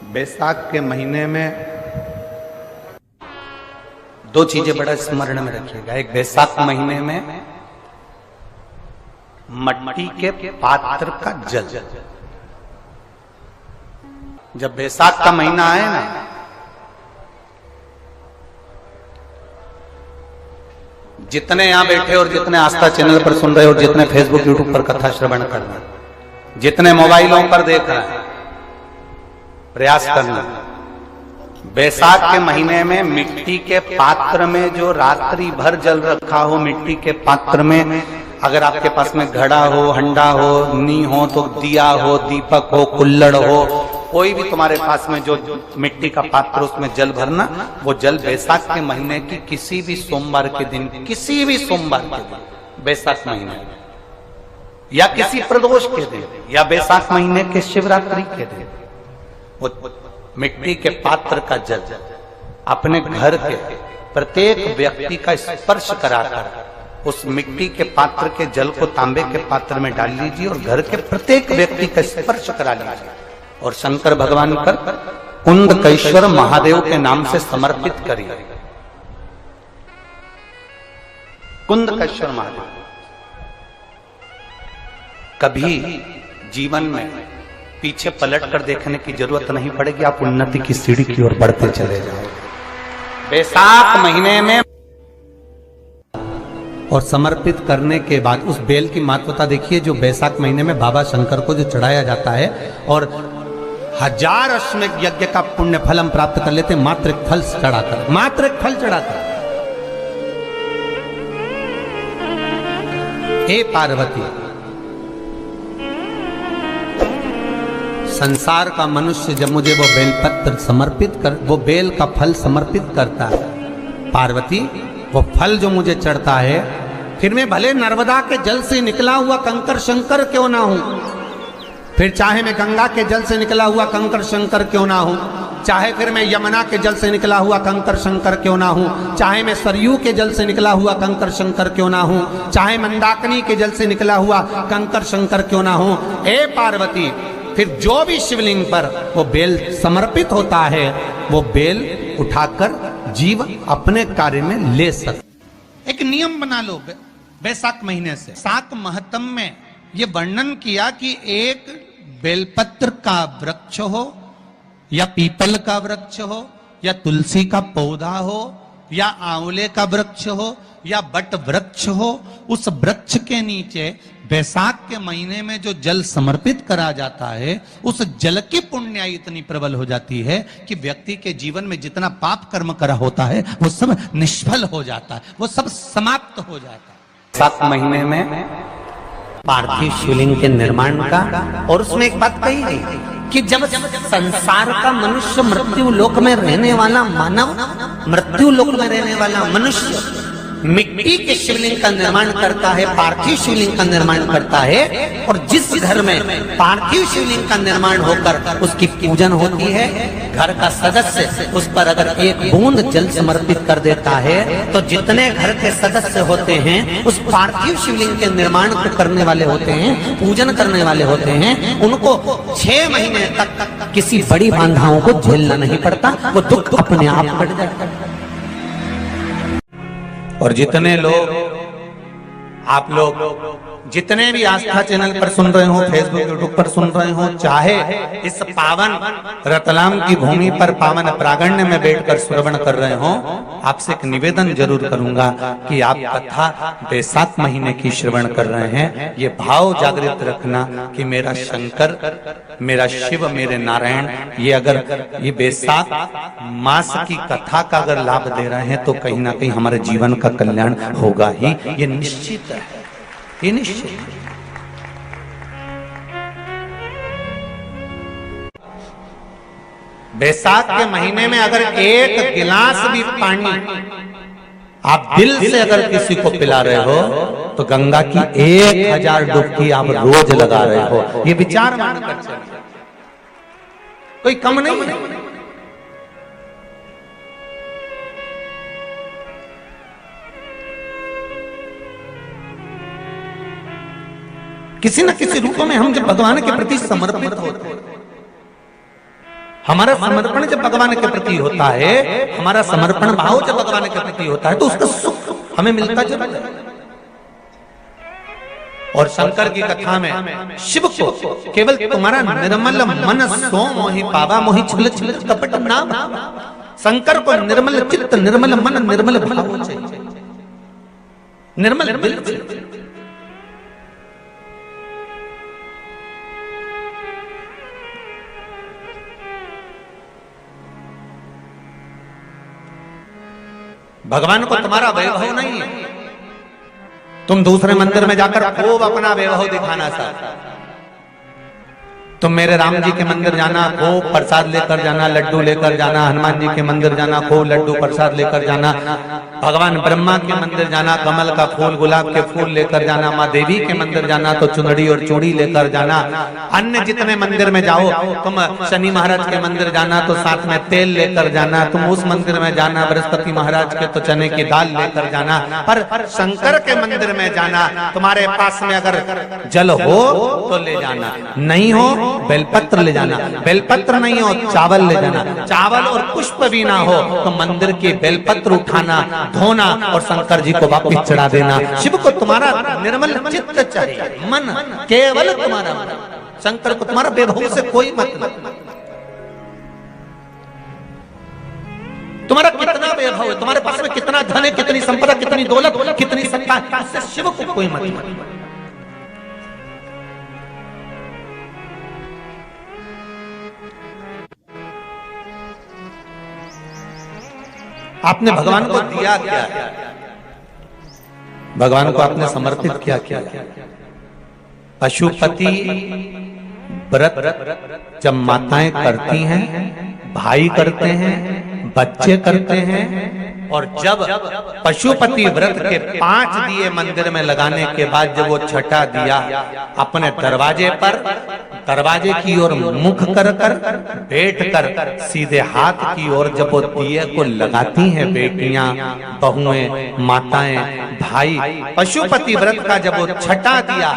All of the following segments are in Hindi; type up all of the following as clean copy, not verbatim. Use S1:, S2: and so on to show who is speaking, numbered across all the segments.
S1: बैसाख के महीने में दो चीजें बड़ा स्मरण में रखिएगा। एक, बैसाख महीने में मट्टी के पात्र का जल, जब बैसाख का महीना आए ना, जितने यहां बैठे और जितने आस्था चैनल पर सुन रहे और जितने फेसबुक यूट्यूब पर कथा श्रवण कर रहे, जितने मोबाइलों पर देख रहे हैं, प्रयास करना, बैसाख के महीने में मिट्टी के पात्र में जो रात्रि भर जल रखा हो, मिट्टी के पात्र में, अगर आपके पास में घड़ा हो, हंडा हो, नी हो, तो दिया हो, दीपक हो, कुल्लड़ हो, कोई भी तुम्हारे पास में जो मिट्टी का पात्र, उसमें जल भरना। वो जल बैसाख के महीने की किसी भी सोमवार के दिन, किसी भी सोमवार के दिन, बैसाख महीने में, या किसी प्रदोष के दिन, या बैसाख महीने के शिवरात्रि के दिन, वो मिट्टी के पात्र का जल अपने घर के प्रत्येक व्यक्ति का स्पर्श कराकर उस मिट्टी के पात्र के जल को तांबे के पात्र में डाल लीजिए और घर के प्रत्येक व्यक्ति का स्पर्श करा लीजिए और शंकर भगवान पर कुंदकेश्वर महादेव के नाम से समर्पित करिए। कुंदकेश्वर महादेव, कभी जीवन में पीछे पलट कर देखने की जरूरत नहीं पड़ेगी, आप उन्नति की सीढ़ी की ओर बढ़ते चले जाओगे। बैसाख महीने में और समर्पित करने के बाद उस बेल की महत्वता देखिए, जो बैसाख महीने में बाबा शंकर को जो चढ़ाया जाता है, और 1000 अश्वमेध यज्ञ का पुण्य फल हम प्राप्त कर लेते, मात्र एक फल चढ़ाकर, मात्र एक फल चढ़ाकर। हे पार्वती, संसार का मनुष्य जब मुझे वो बेलपत्र समर्पित कर, वो बेल का फल समर्पित करता है, पार्वती वो फल जो मुझे चढ़ता है, फिर मैं भले नर्मदा के जल से निकला हुआ कंकर शंकर क्यों ना हूं, फिर चाहे मैं गंगा के जल से निकला हुआ कंकर शंकर क्यों ना हूं, चाहे फिर मैं यमुना के जल से निकला हुआ कंकर शंकर क्यों ना हूं, चाहे मैं सरयू के जल से निकला हुआ कंकर शंकर क्यों ना हूं, चाहे मंदाकिनी के जल से निकला हुआ कंकर शंकर क्यों ना हूं, हे पार्वती, फिर जो भी शिवलिंग पर वो बेल समर्पित होता है, वो बेल उठाकर जीव अपने कार्य में ले सकते। एक नियम बना लो बैसाख महीने से। सात महत्म में ये वर्णन किया कि एक बेलपत्र का वृक्ष हो, या पीपल का वृक्ष हो, या तुलसी का पौधा हो, या आंवले का वृक्ष हो, या बट वृक्ष हो, उस वृक्ष के नीचे बैसाख के महीने में जो जल समर्पित करा जाता है, उस जल की पुण्याई इतनी प्रबल हो जाती है कि व्यक्ति के जीवन में जितना पाप कर्म करा होता है वो सब निष्फल हो जाता है, वो सब समाप्त हो जाता है। बैसाख महीने में पार्थिव शिवलिंग के निर्माण का, और उसमें एक बात कही गई कि जब संसार का मनुष्य, मृत्यु लोक में रहने वाला मानव, मृत्यु लोक में रहने वाला मनुष्य मिट्टी के शिवलिंग का निर्माण करता है, पार्थिव शिवलिंग का निर्माण करता है, और जिस घर में पार्थिव शिवलिंग का निर्माण होकर उसकी पूजन होती है, घर का सदस्य उस पर अगर एक बूंद जल समर्पित कर देता है, तो जितने घर के सदस्य होते हैं उस पार्थिव शिवलिंग के निर्माण को करने वाले होते हैं, पूजन करने वाले होते हैं, उनको 6 महीने तक किसी बड़ी बाधाओं को झेलना नहीं पड़ता, वो दुख अपने आप कट जाता है। और जितने लोग, आप लोग जितने भी आस्था चैनल पर सुन रहे हो, फेसबुक यूट्यूब पर सुन रहे हो, चाहे इस पावन रतलाम की भूमि पर पावन प्रांगण में बैठकर श्रवण कर रहे हो, आपसे एक निवेदन जरूर करूंगा कि आप कथा बैसाख महीने की श्रवण कर रहे हैं, ये भाव जागृत रखना कि मेरा शंकर, मेरा शिव, मेरे नारायण, ये अगर ये बैसाख मास की कथा का अगर लाभ दे रहे हैं तो कहीं ना कहीं हमारे जीवन का कल्याण होगा ही, ये निश्चित है, ये निश्चित। बैसाख के महीने में अगर एक गिलास भी पानी आप दिल से अगर किसी को पिला रहे हो, तो गंगा की 1000 डुबकी आप रोज लगा रहे हो, ये विचार मानकर चलिए, कोई कम नहीं है। किसी न किसी रूप में हम जब भगवान के प्रति समर्पित होते हैं, हमारा समर्पण जब भगवान के प्रति होता है, हमारा समर्पण भाव जब भगवान के प्रति होता है, तो उसका सुख हमें मिलता जरूर है। और शंकर की कथा में शिव को केवल तुम्हारा निर्मल मन सो मोहि पावा, मोहि छल छल कपट ना भावा। शंकर को निर्मल चित्त, निर्मल मन, निर्मल भाव चाहिए, निर्मल दिल चाहिए। भगवान को तुम्हारा वैभव नहीं है, तुम दूसरे मंदिर में जाकर खूब अपना वैभव दिखाना चाहते। तुम मेरे राम जी के मंदिर जाना, खूब प्रसाद लेकर जाना, लड्डू लेकर जाना, हनुमान जी के मंदिर जाना, खूब लड्डू प्रसाद लेकर जाना, भगवान ब्रह्मा के मंदिर जाना, कमल का फूल, गुलाब के फूल लेकर जाना, माँ देवी के मंदिर जाना तो चुनरी और चूड़ी लेकर जाना। अन्य जितने मंदिर में जाओ, तुम शनि महाराज के मंदिर जाना तो साथ में तेल लेकर जाना, तुम उस मंदिर में जाना बृहस्पति महाराज के तो चने की दाल लेकर जाना। पर शंकर के मंदिर में जाना, तुम्हारे पास में अगर जल हो तो ले जाना, नहीं हो बेलपत्र ले जाना, बेलपत्र नहीं हो चावल ले जाना, चावल और पुष्प भी ना हो तो मंदिर के बेलपत्र उठाना, धोना और शंकर जी को वापिस चढ़ा देना। शिव को तुम्हारा निर्मल चित्त चाहिए, मन, केवल तुम्हारा मन। शंकर को तुम्हारा वैभव से कोई मतलब, तुम्हारा कितना वैभव है, तुम्हारे पास में कितना धन है, कितनी संपदा, कितनी दौलत, कितनी सत्ता, इससे शिव को कोई मतलब नहीं। आपने भगवान को दिया क्या, भगवान को आपने समर्पित किया क्या? पशुपति व्रत जब माताएं करती हैं, भाई करते हैं, बच्चे करते हैं, और जब पशुपति व्रत के 5 दिए मंदिर में लगाने के बाद जब वो छठा दिया अपने दरवाजे पर, दरवाजे की ओर मुख कर कर बैठ कर सीधे हाथ की ओर जब वो दिए को लगाती हैं बेटियां, बहुएं, माताएं, भाई, पशुपति व्रत का जब वो छठा दिया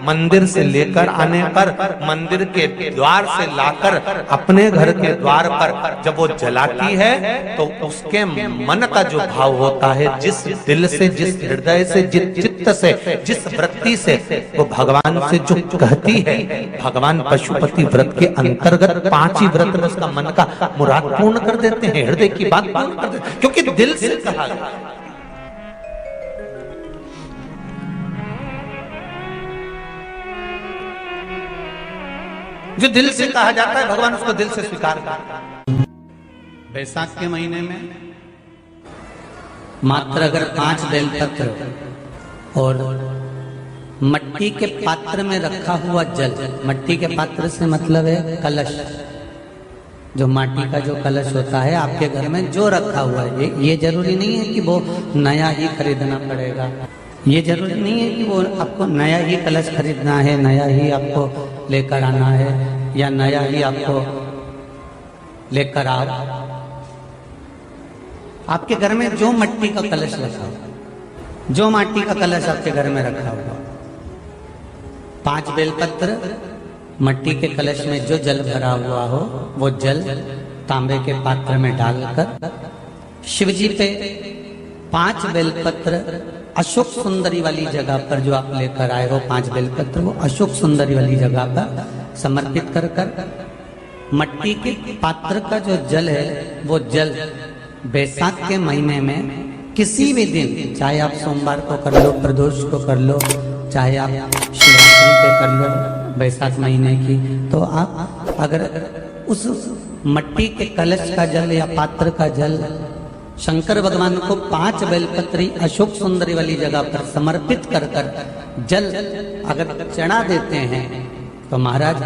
S1: मंदिर से लेकर आने पर, मंदिर के द्वार से लाकर अपने घर के द्वार पर जब वो जलाती है तो उसके मन का जो भाव होता है, जिस दिल से, जिस हृदय से, जिस चित्त से, जिस वृत्ति से वो भगवान से जो कहती है, भगवान पशुपति व्रत के अंतर्गत 5 ही व्रत में उसका मन का मुराद पूर्ण कर देते हैं, हृदय की बात पूर्ण कर देते हैं, क्योंकि दिल से कहा गया। जो दिल से कहा जाता है भगवान उसको दिल से स्वीकार करता है। बैसाख के महीने में मात्र अगर 5 बेलपत्र और मट्टी के पात्र में रखा हुआ जल, मट्टी के पात्र से मतलब है कलश, जो माटी का जो कलश होता है आपके घर में जो रखा हुआ है, ये जरूरी नहीं है कि वो नया ही खरीदना पड़ेगा, ये जरूरी नहीं है कि वो आपको नया ही कलश खरीदना है, नया ही आपको लेकर आना है, या नया ही आपको लेकर आओ। आपके घर में जो मट्टी का कलश रखा हो, जो माटी का कलश आपके घर में रखा हुआ, 5 बेलपत्र, मट्टी के कलश में जो जल भरा हुआ हो वो जल तांबे के पात्र में डालकर शिव जी पे 5 बेलपत्र अशोक सुंदरी वाली जगह पर जो आप लेकर आए हो, 5 बेलपत्र वो अशोक सुंदरी वाली जगह पर समर्पित कर कर मट्टी के पात्र का जो जल है वो जल बैसाख के महीने में किसी भी दिन, चाहे आप सोमवार को कर लो, प्रदोष को कर लो, चाहे आप शिवरात्रि पे कर लो बैसाख महीने की, तो आप अगर उस मट्टी के कलश का जल या पात्र का जल शंकर भगवान को 5 बेलपत्री अशोक सुंदरी वाली जगह पर समर्पित कर कर जल अगर चढ़ा देते हैं तो महाराज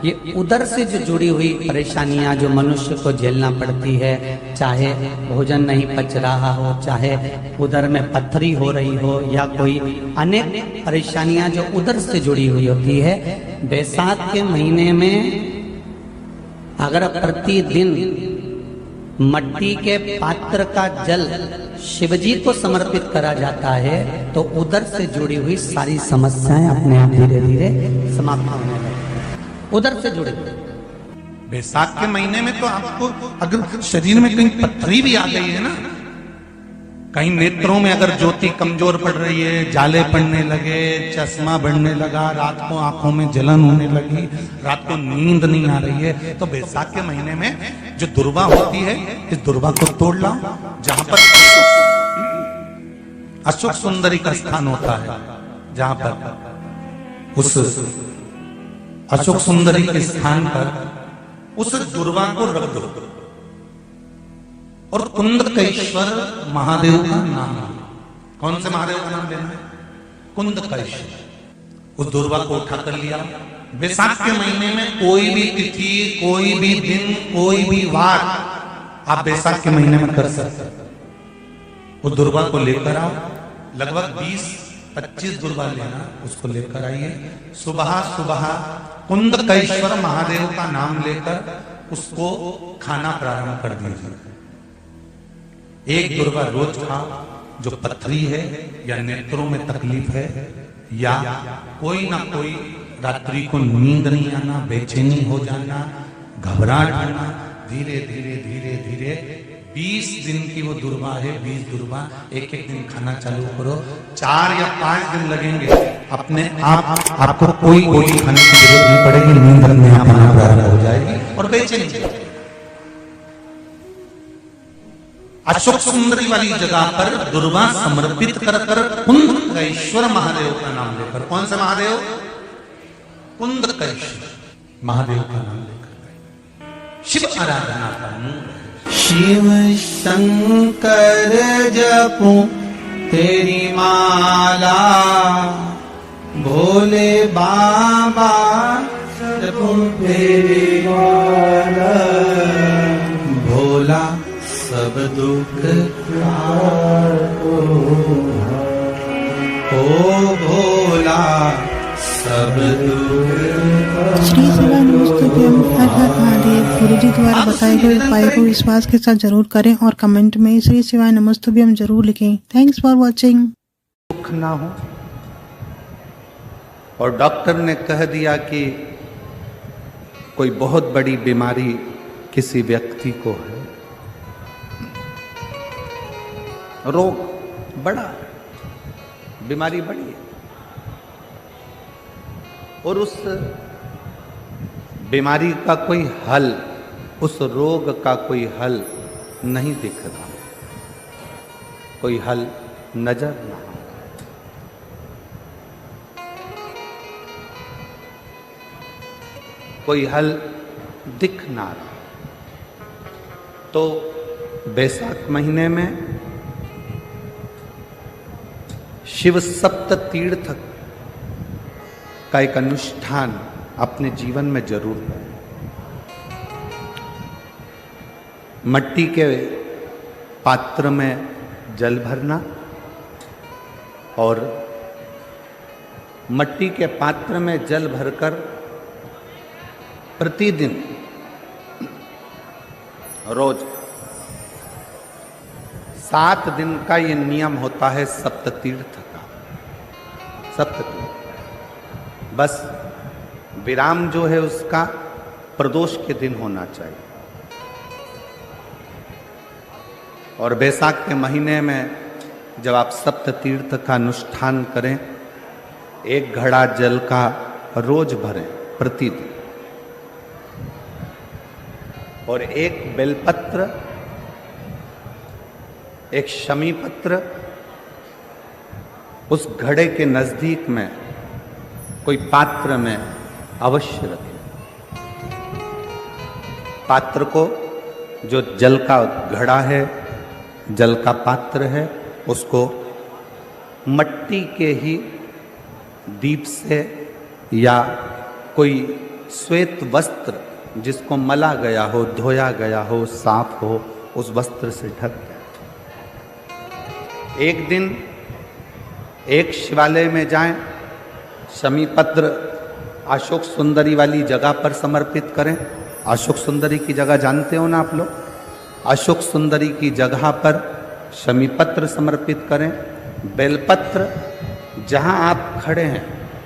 S1: ये उदर से जो जुड़ी हुई परेशानियां जो मनुष्य को झेलना पड़ती है, चाहे भोजन नहीं पच रहा हो, चाहे उदर में पत्थरी हो रही हो, या कोई अनेक परेशानियां जो उदर से जुड़ी हुई होती है, बैसाख के महीने में अगर प्रतिदिन मट्टी के पात्र का जल शिवजी को समर्पित करा जाता है तो उदर से जुड़ी हुई सारी समस्याएं अपने आप धीरे धीरे समाप्त होने लगती हैं। उदर से जुड़े बैसाख के महीने में तो आपको अगर शरीर में कहीं पथरी भी आ गई है ना, कहीं नेत्रों में अगर ज्योति कमजोर पड़ रही है, जाले पड़ने लगे, चश्मा बढ़ने लगा, रात को आंखों में जलन होने लगी, रात को नींद नहीं आ रही है, तो बैसाख के महीने में जो दुर्वा होती है, इस दुर्वा को तोड़ लाओ। जहां पर अशोक सुंदरी का स्थान होता है, जहां पर उस अशोक सुंदरी के स्थान पर उस दुर्वा को रख दो और कुंदकेश्वर महादेव का नाम। कौन से महादेव का नाम लेना है? कुंदकेश्वर। उस दुर्वा को उठा कर लिया। बैसाख के महीने में कोई भी तिथि, कोई भी दिन, कोई भी वार आप बैसाख के महीने में कर सकते। उस दुर्वा को लेकर आओ, लगभग 20-25 दुर्वा लेना, उसको लेकर आइए। सुबह सुबह कुंदकेश्वर महादेव का नाम लेकर उसको खाना प्रारंभ कर दीजिए। एक दुर्वा रोज खाओ। जो पथरी है या नेत्रों में तकलीफ है या कोई ना कोई रात्रि को नींद नहीं आना, बेचैनी हो जाना, घबराहट आना, धीरे धीरे धीरे धीरे 20 दिन की वो दुर्वा है, 20 दुर्वा एक एक दिन खाना चालू करो। 4 या 5 दिन लगेंगे, अपने आप आपको कोई गोली खाने की जरूरत नहीं पड़ेगी, नींद अपने आप आना प्रारंभ हो जाएगी और बेचैनी। अशोक सुंदरी वाली जगह पर दुर्वा समर्पित कर कर कुंदकेश्वर महादेव का नाम लेकर, कौन से महादेव? कुंदकेश्वर महादेव का नाम लेकर शिव आराधना करना। शिव शंकर जपू तेरी माला, भोले बाबा जपू तेरी माला, भोला सब दुख ओ भोला सब दुख।
S2: श्री शिवाय नमस्तुभ्यं, हर हर महादेव। गुरुजी द्वारा बताए गए उपाय को विश्वास के साथ जरूर करें और कमेंट में श्री शिवाय नमस्तुभ्यं जरूर लिखें। Thanks for watching.
S1: दुख ना हो और डॉक्टर ने कह दिया कि कोई बहुत बड़ी बीमारी किसी व्यक्ति को है, रोग बड़ा, बीमारी बड़ी है और उस बीमारी का कोई हल, उस रोग का कोई हल नहीं दिख रहा, कोई हल नजर ना आता। कोई हल दिख ना रहा। तो बैसाख महीने में शिव सप्त तीर्थ का एक अनुष्ठान अपने जीवन में जरूर करें। मट्टी के पात्र में जल भरना और मट्टी के पात्र में जल भरकर प्रतिदिन रोज 7 दिन का ये नियम होता है सप्ततीर्थ का। सप्ततीर्थ बस विराम जो है उसका प्रदोष के दिन होना चाहिए। और बैसाख के महीने में जब आप सप्ततीर्थ का अनुष्ठान करें, 1 घड़ा जल का रोज भरें प्रतिदिन और 1 बेलपत्र, 1 शमी पत्र उस घड़े के नजदीक में कोई पात्र में अवश्य रखें। पात्र को, जो जल का घड़ा है, जल का पात्र है, उसको मट्टी के ही दीप से या कोई श्वेत वस्त्र जिसको मला गया हो, धोया गया हो, साफ हो, उस वस्त्र से ढक जाए। एक दिन एक शिवालय में जाएं, शमी पत्र अशोक सुंदरी वाली जगह पर समर्पित करें। अशोक सुंदरी की जगह जानते हो ना आप लोग? अशोक सुंदरी की जगह पर शमी पत्र समर्पित करें। बेलपत्र जहां आप खड़े हैं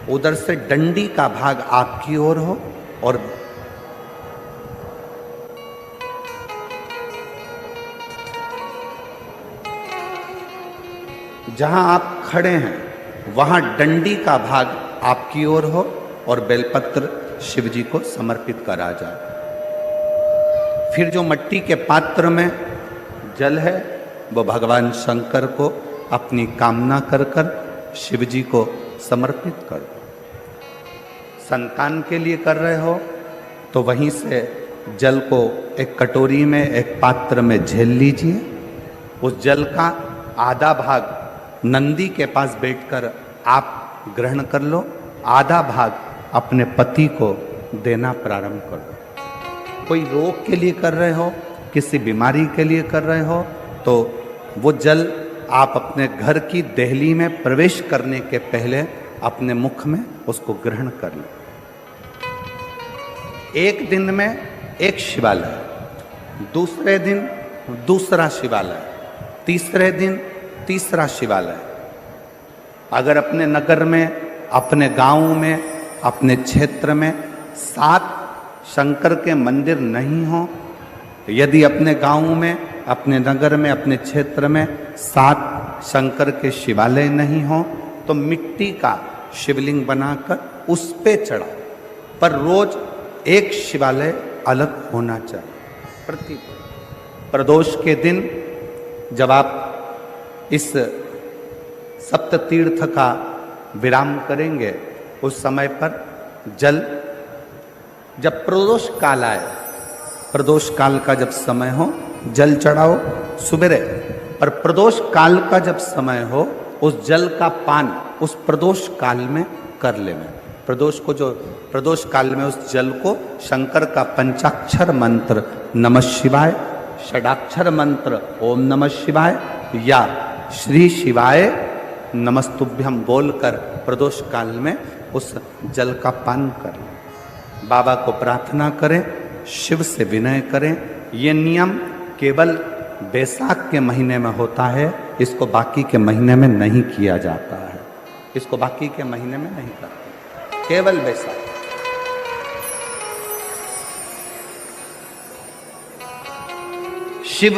S1: उधर से डंडी का भाग आपकी ओर हो और जहां आप खड़े हैं वहां डंडी का भाग आपकी ओर हो और बेलपत्र शिव जी को समर्पित करा जाए। फिर जो मिट्टी के पात्र में जल है वो भगवान शंकर को अपनी कामना कर कर शिव जी को समर्पित कर दो। संतान के लिए कर रहे हो तो वहीं से जल को एक कटोरी में, एक पात्र में झेल लीजिए। उस जल का आधा भाग नंदी के पास बैठकर आप ग्रहण कर लो, आधा भाग अपने पति को देना प्रारंभ कर दो। कोई रोग के लिए कर रहे हो, किसी बीमारी के लिए कर रहे हो तो वो जल आप अपने घर की देहली में प्रवेश करने के पहले अपने मुख में उसको ग्रहण कर लो। एक दिन में एक शिवालय, दूसरे दिन दूसरा शिवालय, तीसरे दिन तीसरा शिवालय। अगर अपने नगर में, अपने गांव में, अपने क्षेत्र में 7 शंकर के मंदिर नहीं हो, यदि अपने गांव में, अपने नगर में, अपने क्षेत्र में 7 शंकर के शिवालय नहीं हो तो मिट्टी का शिवलिंग बनाकर उस पे चढ़ाओ, पर रोज एक शिवालय अलग होना चाहिए। प्रति प्रदोष के दिन जब आप इस सप्त तीर्थ का विराम करेंगे उस समय पर जल, जब प्रदोष काल आए, प्रदोष काल का जब समय हो जल चढ़ाओ सुबेरे, और प्रदोष काल का जब समय हो उस जल का पान उस प्रदोष काल में कर लेना। प्रदोष को जो प्रदोष काल में उस जल को शंकर का पंचाक्षर मंत्र नमः शिवाय, षडाक्षर मंत्र ओम नमः शिवाय या श्री शिवाय नमस्तुभ्यम बोलकर प्रदोष काल में उस जल का पान करें। बाबा को प्रार्थना करें, शिव से विनय करें। ये नियम केवल बैसाख के महीने में होता है, इसको बाकी के महीने में नहीं किया जाता है। इसको बाकी के महीने में नहीं करते, केवल बैसाख। शिव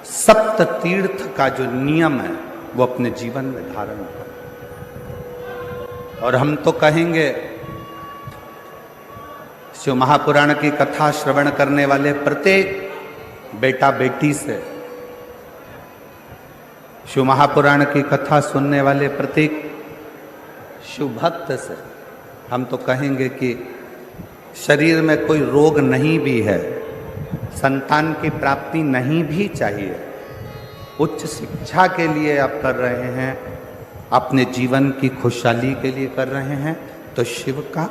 S1: सप्त तीर्थ का जो नियम है वो अपने जीवन में धारण करें। और हम तो कहेंगे शिव महापुराण की कथा श्रवण करने वाले प्रत्येक बेटा बेटी से, शिव महापुराण की कथा सुनने वाले प्रत्येक शिव भक्त से हम तो कहेंगे कि शरीर में कोई रोग नहीं भी है, संतान की प्राप्ति नहीं भी चाहिए, उच्च शिक्षा के लिए आप कर रहे हैं, अपने जीवन की खुशहाली के लिए कर रहे हैं, तो शिव का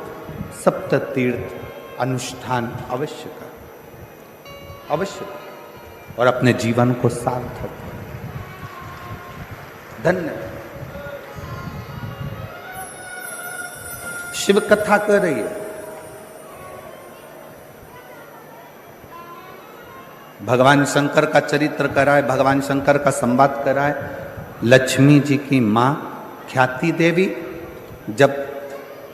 S1: सप्त तीर्थ अनुष्ठान अवश्य कर, अवश्य कर, और अपने जीवन को सार्थक करें। धन्य शिव कथा कर रही है, भगवान शंकर का चरित्र कराए, भगवान शंकर का संवाद कराए। लक्ष्मी जी की मां ख्याति देवी जब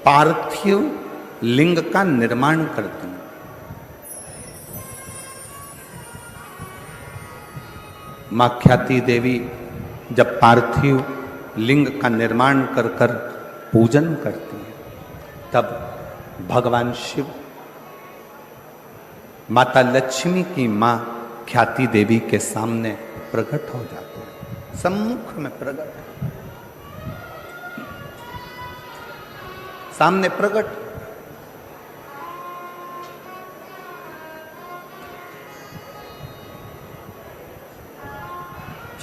S1: पार्थिव लिंग का निर्माण करती हैं, मां ख्याति देवी जब पार्थिव लिंग का निर्माण कर कर पूजन करती हैं, तब भगवान शिव माता लक्ष्मी की मां ख्याति देवी के सामने प्रकट हो जाते हैं, सम्मुख में प्रकट, सामने प्रकट।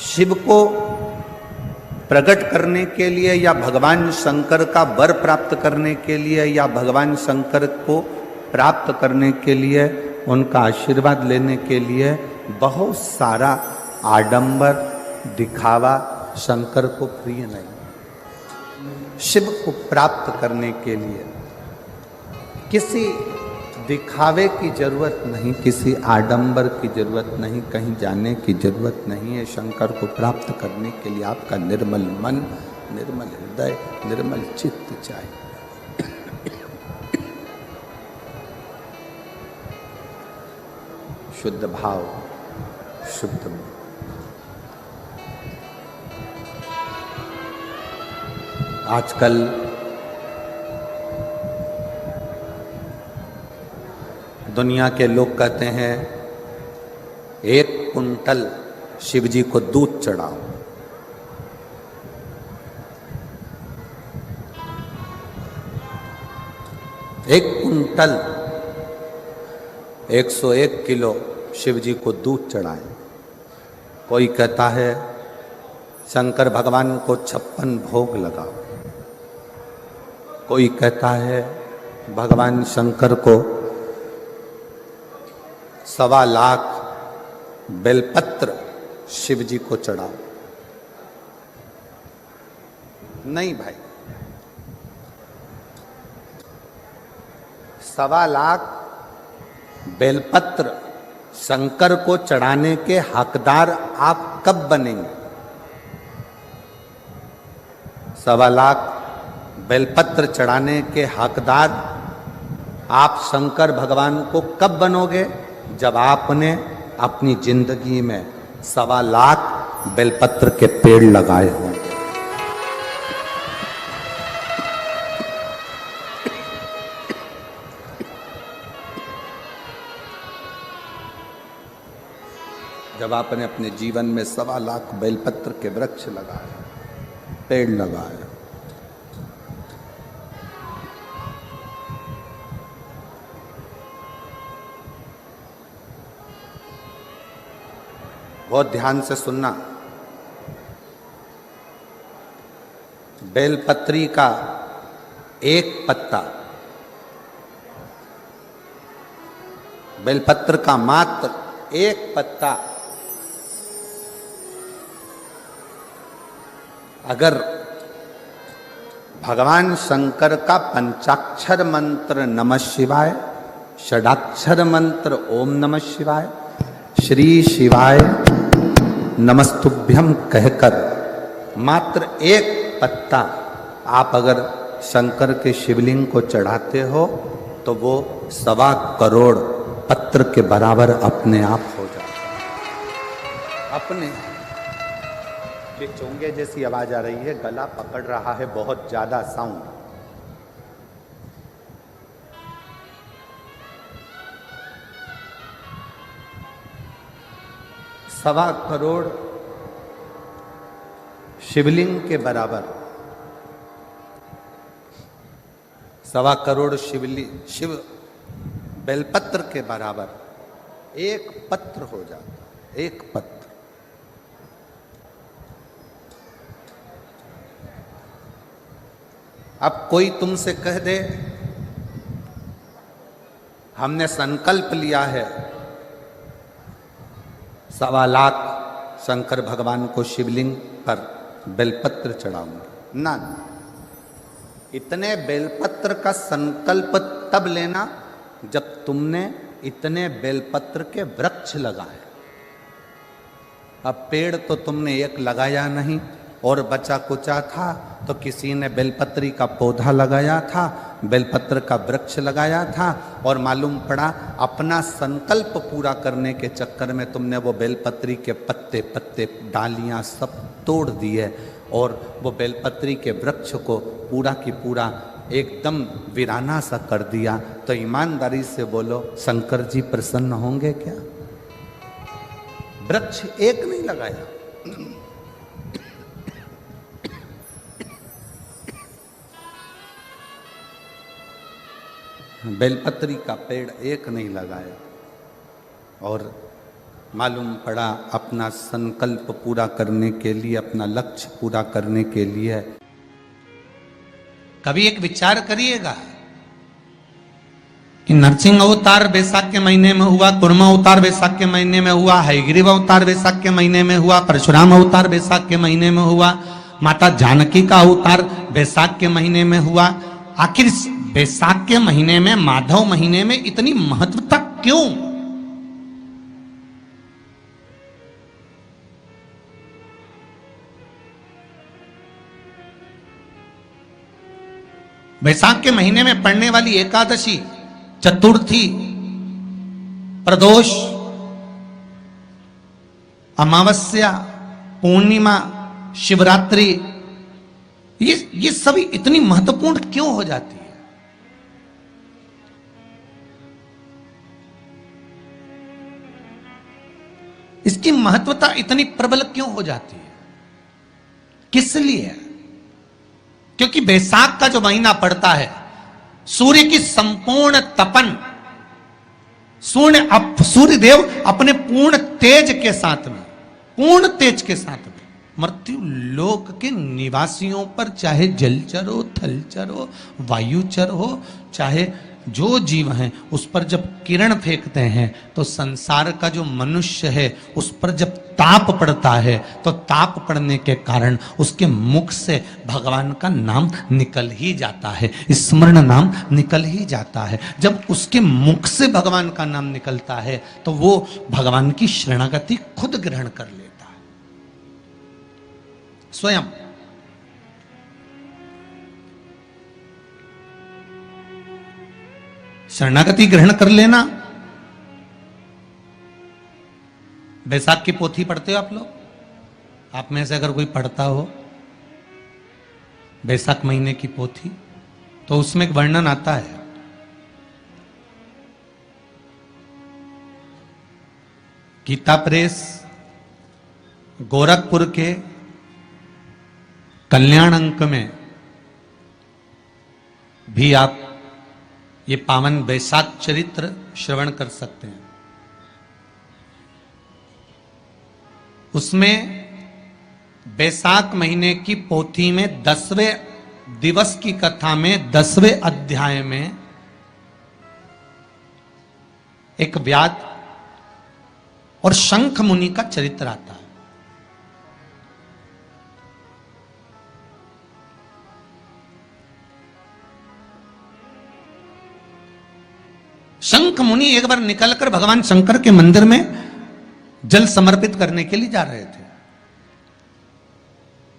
S1: शिव को प्रकट करने के लिए या भगवान शंकर का वर प्राप्त करने के लिए या भगवान शंकर को प्राप्त करने के लिए, उनका आशीर्वाद लेने के लिए बहुत सारा आडंबर दिखावा शंकर को प्रिय नहीं। शिव को प्राप्त करने के लिए किसी दिखावे की जरूरत नहीं, किसी आडंबर की जरूरत नहीं, कहीं जाने की जरूरत नहीं है। शंकर को प्राप्त करने के लिए आपका निर्मल मन, निर्मल हृदय, निर्मल चित्त चाहिए। शुद्ध भाव, शुद्ध मन। आजकल दुनिया के लोग कहते हैं 1 कुंटल शिव जी को दूध चढ़ाओ। एक कुंटल 101 किलो शिव जी को दूध चढ़ाएं। कोई कहता है शंकर भगवान को 56 भोग लगाओ। कोई कहता है भगवान शंकर को 1.25 लाख बेलपत्र शिव जी को चढ़ाओ। नहीं भाई, 1.25 लाख बेलपत्र शंकर को चढ़ाने के हकदार आप कब बनेंगे? 1.25 लाख बेलपत्र चढ़ाने के हकदार आप शंकर भगवान को कब बनोगे? जब आपने अपनी जिंदगी में 1.25 लाख बेलपत्र के पेड़ लगाए होंगे। जब आपने अपने जीवन में 1.25 लाख बेलपत्र के वृक्ष लगाए, पेड़ लगाए, बहुत ध्यान से सुनना। बेलपत्री का एक पत्ता, बेलपत्र का मात्र एक पत्ता अगर भगवान शंकर का पंचाक्षर मंत्र नमः शिवाय, षडाक्षर मंत्र ओम नमः शिवाय, श्री शिवाय नमस्तुभ्यम कहकर मात्र एक पत्ता आप अगर शंकर के शिवलिंग को चढ़ाते हो तो वो 1.25 करोड़ पत्र के बराबर अपने आप हो जाता है। अपने ये चोंगे जैसी आवाज आ रही है, गला पकड़ रहा है बहुत ज्यादा साउंड। सवा करोड़ शिवलिंग के बराबर, 1.25 करोड़ शिव बेलपत्र के बराबर एक पत्र हो जाता, एक पत्र। अब कोई तुमसे कह दे हमने संकल्प लिया है 1.25 लाख शंकर भगवान को शिवलिंग पर बेलपत्र चढ़ाऊंगा ना, इतने बेलपत्र का संकल्प तब लेना जब तुमने इतने बेलपत्र के वृक्ष लगाए। अब पेड़ तो तुमने एक लगाया नहीं और बचा कुचा था तो किसी ने बेलपत्री का पौधा लगाया था, बेलपत्र का वृक्ष लगाया था और मालूम पड़ा अपना संकल्प पूरा करने के चक्कर में तुमने वो बेलपत्री के पत्ते पत्ते डालियां सब तोड़ दिए और वो बेलपत्री के वृक्ष को पूरा की पूरा एकदम वीराना सा कर दिया। तो ईमानदारी से बोलो शंकर जी प्रसन्न होंगे क्या? वृक्ष एक नहीं लगाया, बेलपत्री का पेड़ एक नहीं लगाया और मालूम पड़ा अपना संकल्प पूरा करने के लिए, अपना लक्ष्य पूरा करने के लिए। कभी एक विचार करिएगा कि नरसिंह अवतार बैसाख के महीने में हुआ, कुर्मा अवतार बैसाख के महीने में हुआ, हयग्रीव अवतार बैसाख के महीने में हुआ, परशुराम अवतार बैसाख के महीने में हुआ, माता जानकी का अवतार बैसाख के महीने में हुआ। आखिर बैसाख के महीने में, माधव महीने में इतनी महत्वता क्यों? बैसाख के महीने में पड़ने वाली एकादशी, चतुर्थी, प्रदोष, अमावस्या, पूर्णिमा, शिवरात्रि, ये सभी इतनी महत्वपूर्ण क्यों हो जाती है? इसकी महत्वता इतनी प्रबल क्यों हो जाती है? किस लिए? क्योंकि बैसाख का जो महीना पड़ता है, सूर्य की संपूर्ण तपन, सूर्य देव अपने पूर्ण तेज के साथ में, पूर्ण तेज के साथ में मृत्यु लोक के निवासियों पर, चाहे जलचर हो, थलचर हो, वायुचर हो, चाहे जो जीव हैं, उस पर जब किरण फेंकते हैं तो संसार का जो मनुष्य है उस पर जब ताप पड़ता है तो ताप पड़ने के कारण उसके मुख से भगवान का नाम निकल ही जाता है, स्मरण नाम निकल ही जाता है। जब उसके मुख से भगवान का नाम निकलता है तो वो भगवान की शरणागति खुद ग्रहण कर लेता है स्वयं। शरणागति ग्रहण कर लेना। बैसाख की पोथी पढ़ते हो आप लोग? आप में से अगर कोई पढ़ता हो बैसाख महीने की पोथी, तो उसमें एक वर्णन आता है, गीता प्रेस गोरखपुर के कल्याण अंक में भी आप ये पावन बैसाख चरित्र श्रवण कर सकते हैं। उसमें बैसाख महीने की पोथी में 10वें दिवस की कथा में 10वें अध्याय में एक व्याध और शंख मुनि का चरित्र आता है। शंख मुनि एक बार निकलकर भगवान शंकर के मंदिर में जल समर्पित करने के लिए जा रहे थे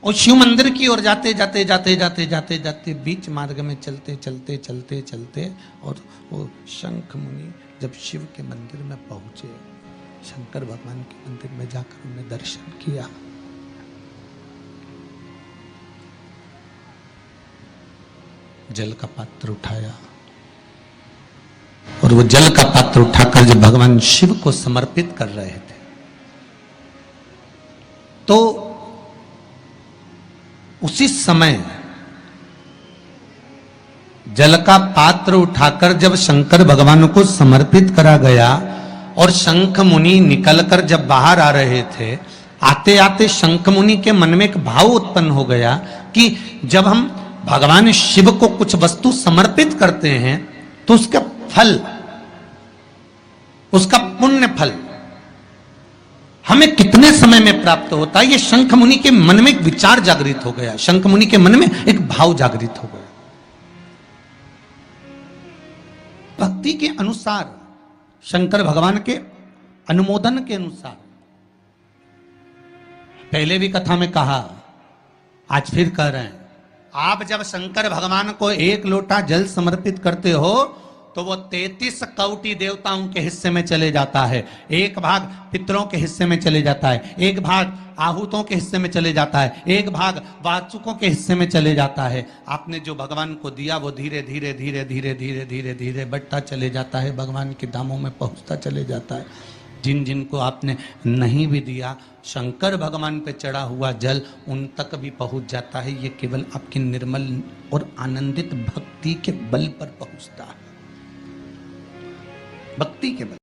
S1: और शिव मंदिर की ओर जाते जाते जाते जाते जाते जाते बीच मार्ग में चलते चलते चलते चलते और वो शंख मुनि जब शिव के मंदिर में पहुंचे, शंकर भगवान के मंदिर में जाकर उन्हें दर्शन किया, जल का पात्र उठाया और वो जल का पात्र उठाकर जब भगवान शिव को समर्पित कर रहे थे तो उसी समय जल का पात्र उठाकर जब शंकर भगवान को समर्पित करा गया और शंख मुनि निकलकर जब बाहर आ रहे थे, आते आते शंख मुनि के मन में एक भाव उत्पन्न हो गया कि जब हम भगवान शिव को कुछ वस्तु समर्पित करते हैं तो उसका फल, उसका पुण्य फल हमें कितने समय में प्राप्त होता है। ये शंख मुनि के मन में एक विचार जागृत हो गया, शंख मुनि के मन में एक भाव जागृत हो गया। भक्ति के अनुसार, शंकर भगवान के अनुमोदन के अनुसार, पहले भी कथा में कहा, आज फिर कह रहे हैं, आप जब शंकर भगवान को एक लोटा जल समर्पित करते हो तो वो 33 कौटि देवताओं के हिस्से में चले जाता है, एक भाग पितरों के हिस्से में चले जाता है, एक भाग आहूतों के हिस्से में चले जाता है, एक भाग वाचुकों के हिस्से में चले जाता है। आपने जो भगवान को दिया वो धीरे धीरे धीरे धीरे धीरे धीरे धीरे बढ़ता चले जाता है, भगवान के धामों में पहुंचता चले जाता है। जिन जिन को आपने नहीं भी दिया, शंकर भगवान पे चढ़ा हुआ जल उन तक भी पहुंच जाता है। ये केवल आपकी निर्मल और आनंदित भक्ति के बल पर पहुंचता है, भक्ति के बल।